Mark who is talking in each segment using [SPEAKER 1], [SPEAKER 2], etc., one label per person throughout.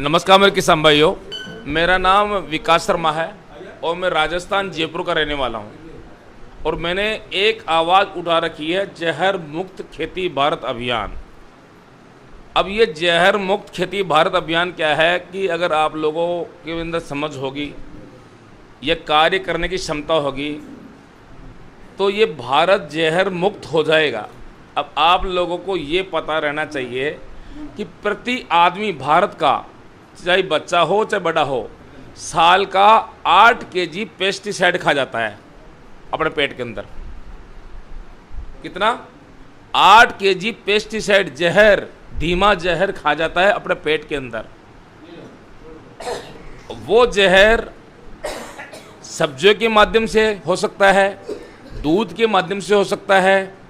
[SPEAKER 1] नमस्कार मेरे किसान भाइयों, मेरा नाम विकास शर्मा है और मैं राजस्थान जयपुर का रहने वाला हूं। और मैंने एक आवाज़ उठा रखी है, जहर मुक्त खेती भारत अभियान। अब ये जहर मुक्त खेती भारत अभियान क्या है कि अगर आप लोगों के अंदर समझ होगी, ये कार्य करने की क्षमता होगी, तो ये भारत जहर मुक्त हो जाएगा। अब आप लोगों को ये पता रहना चाहिए कि प्रति आदमी भारत का, चाहे बच्चा हो चाहे बड़ा हो, साल का 8 केजी पेस्टिसाइड खा जाता है अपने पेट के अंदर। कितना? 8 केजी पेस्टिसाइड, जहर, धीमा जहर खा जाता है अपने पेट के अंदर। वो जहर सब्जियों के माध्यम से हो सकता है, दूध के माध्यम से हो सकता है,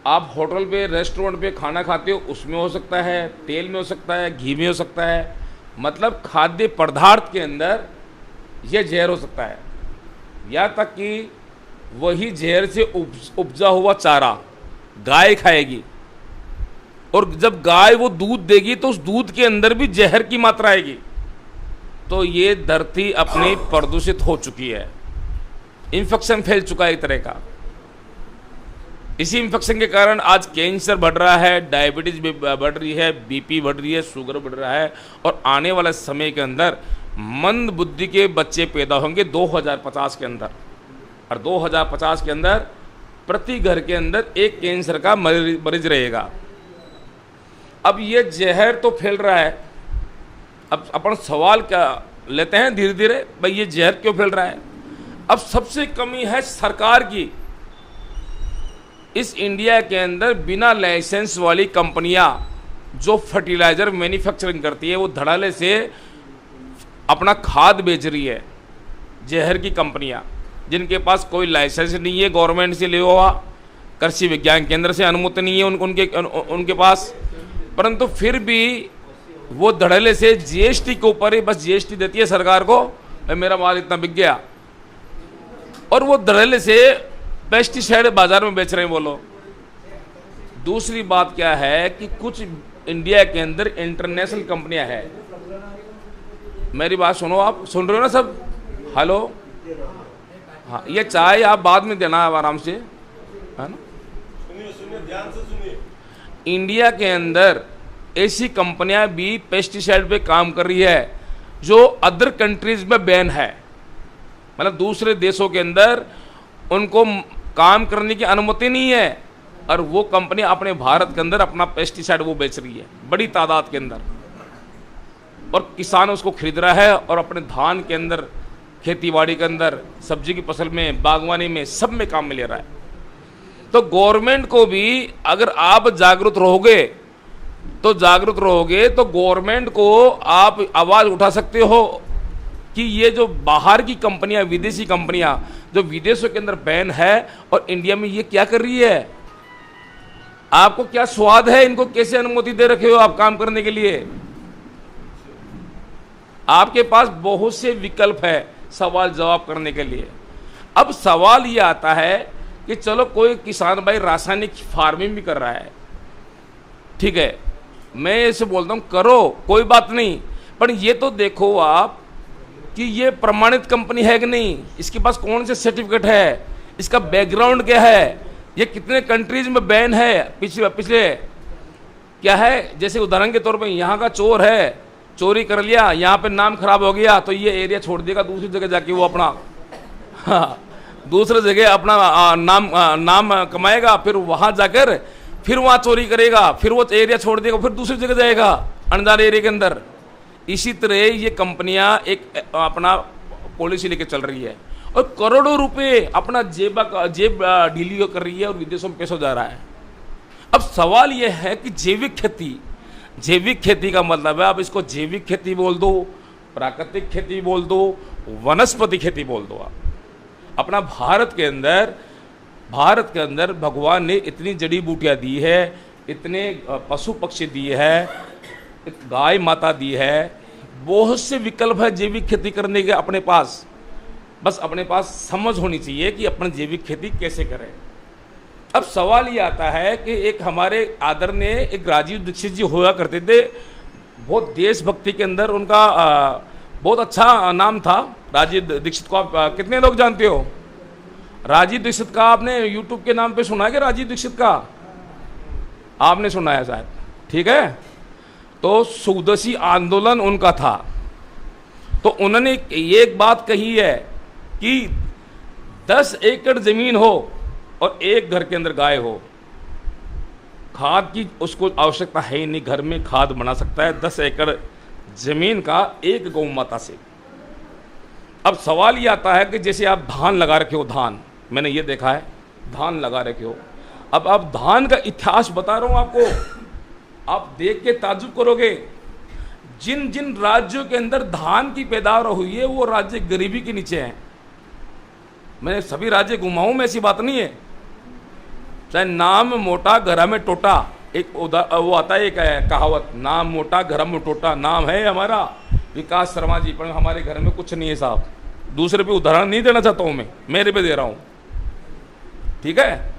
[SPEAKER 1] आप होटल पे रेस्टोरेंट पे खाना खाते हो उसमें हो सकता है, तेल में हो सकता है, घी में हो सकता है, मतलब खाद्य पदार्थ के अंदर यह जहर हो सकता है। यहाँ तक कि वही जहर से उपजा हुआ चारा गाय खाएगी, और जब गाय वो दूध देगी तो उस दूध के अंदर भी जहर की मात्रा आएगी। तो ये धरती अपनी प्रदूषित हो चुकी है, इन्फेक्शन फैल चुका है एक तरह का। इसी इन्फेक्शन के कारण आज कैंसर बढ़ रहा है, डायबिटीज बढ़ रही है, बीपी बढ़ रही है, शुगर बढ़ रहा है, और आने वाले समय के अंदर मंद बुद्धि के बच्चे पैदा होंगे 2050 के अंदर। और 2050 के अंदर प्रति घर के अंदर एक कैंसर का मरीज रहेगा। अब ये जहर तो फैल रहा है। अब अपन सवाल क्या लेते हैं धीरे धीरे, भाई ये जहर क्यों फैल रहा है? अब सबसे कमी है सरकार की। इस इंडिया के अंदर बिना लाइसेंस वाली कंपनियां जो फर्टिलाइजर मैन्युफैक्चरिंग करती है, वो धड़ाले से अपना खाद बेच रही है। जहर की कंपनियां जिनके पास कोई लाइसेंस नहीं है, गवर्नमेंट से लिया हुआ, कृषि विज्ञान केंद्र से अनुमति नहीं है उनके पास, परंतु फिर भी वो धड़ाले से जीएसटी के ऊपर ही बस जीएसटी देती है सरकार को, मेरा माल इतना बिक गया, और वो धड़ाले से पेस्टिसाइड बाजार में बेच रहे हैं वो लोग। दूसरी बात क्या है कि कुछ इंडिया के अंदर इंटरनेशनल कंपनियां हैं। मेरी बात सुनो, आप सुन रहे हो ना सब? हेलो, हाँ, ये चाय आप बाद में देना आराम से, है ना? सुनिए, ध्यान से सुनिए। इंडिया के अंदर ऐसी कंपनियां भी पेस्टिसाइड पे काम कर रही है जो अदर कंट्रीज में बैन है, मतलब दूसरे देशों के अंदर उनको काम करने की अनुमति नहीं है, और वो कंपनी अपने भारत के अंदर अपना पेस्टिसाइड वो बेच रही है बड़ी तादाद के अंदर, और किसान उसको खरीद रहा है और अपने धान के अंदर, खेतीबाड़ी के अंदर, सब्जी की फसल में, बागवानी में, सब में काम में ले रहा है। तो गवर्नमेंट को भी, अगर आप जागरूक रहोगे तो गवर्नमेंट को आप आवाज़ उठा सकते हो कि ये जो बाहर की कंपनियां, विदेशी कंपनियां जो विदेशों के अंदर बैन है, और इंडिया में ये क्या कर रही है? आपको क्या स्वाद है? इनको कैसे अनुमति दे रखे हो आप काम करने के लिए? आपके पास बहुत से विकल्प है सवाल जवाब करने के लिए। अब सवाल ये आता है कि चलो कोई किसान भाई रासायनिक फार्मिंग भी कर रहा है, ठीक है, मैं ऐसे बोलता हूं करो, कोई बात नहीं, पर ये तो देखो आप कि ये प्रमाणित कंपनी है कि नहीं, इसके पास कौन से सर्टिफिकेट है, इसका बैकग्राउंड क्या है, ये कितने कंट्रीज में बैन है, पिछले क्या है। जैसे उदाहरण के तौर पे यहाँ का चोर है, चोरी कर लिया, यहाँ पे नाम खराब हो गया, तो ये एरिया छोड़ देगा, दूसरी जगह जाके वो अपना दूसरी जगह अपना नाम कमाएगा, फिर वहाँ जाकर फिर वहाँ चोरी करेगा, फिर वो एरिया छोड़ देगा, फिर दूसरी जगह जाएगा अनजान एरिया के अंदर। इसी तरह ये कंपनियां एक अपना पॉलिसी लेके चल रही है और करोड़ों रुपए अपना जेब ढीली कर रही है और विदेशों में पैसा जा रहा है। अब सवाल ये है कि जैविक खेती का मतलब है, आप इसको जैविक खेती बोल दो, प्राकृतिक खेती बोल दो, वनस्पति खेती बोल दो। आप अपना भारत के अंदर भगवान ने इतनी जड़ी बूटियां दी है, इतने पशु पक्षी दिए है, गाय माता दी है, बहुत से विकल्प है जैविक खेती करने के अपने पास। बस अपने पास समझ होनी चाहिए कि अपन जैविक खेती कैसे करें। अब सवाल ये आता है कि एक हमारे आदरणीय एक राजीव दीक्षित जी हुआ करते थे बहुत देशभक्ति के अंदर उनका बहुत अच्छा नाम था। राजीव दीक्षित को आप कितने लोग जानते हो? राजीव दीक्षित का आपने यूट्यूब के नाम पे सुना है कि राजीव दीक्षित का आपने सुना है शायद, ठीक है। तो स्वदेशी आंदोलन उनका था। तो उन्होंने एक बात कही है कि 10 एकड़ जमीन हो और एक घर के अंदर गाय हो, खाद की उसको आवश्यकता है ही नहीं, घर में खाद बना सकता है 10 एकड़ जमीन का एक गौ माता से। अब सवाल ये आता है कि जैसे आप धान लगा रखे हो, धान मैंने ये देखा है, धान लगा रखे हो, अब आप धान का इतिहास बता रहा हूं आपको, आप देख के ताज्जुब करोगे। जिन जिन राज्यों के अंदर धान की पैदावार हुई है वो राज्य गरीबी के नीचे हैं। मैंने सभी राज्य घुमाऊं में, ऐसी बात नहीं है। चाहे नाम मोटा घरा में टोटा, एक वो आता है एक कहावत, नाम मोटा घर में टोटा। नाम है हमारा विकास शर्मा जी, पर हमारे घर में कुछ नहीं है साहब। दूसरे पे उदाहरण नहीं देना चाहता हूं मैं, मेरे पे दे रहा हूं, ठीक है।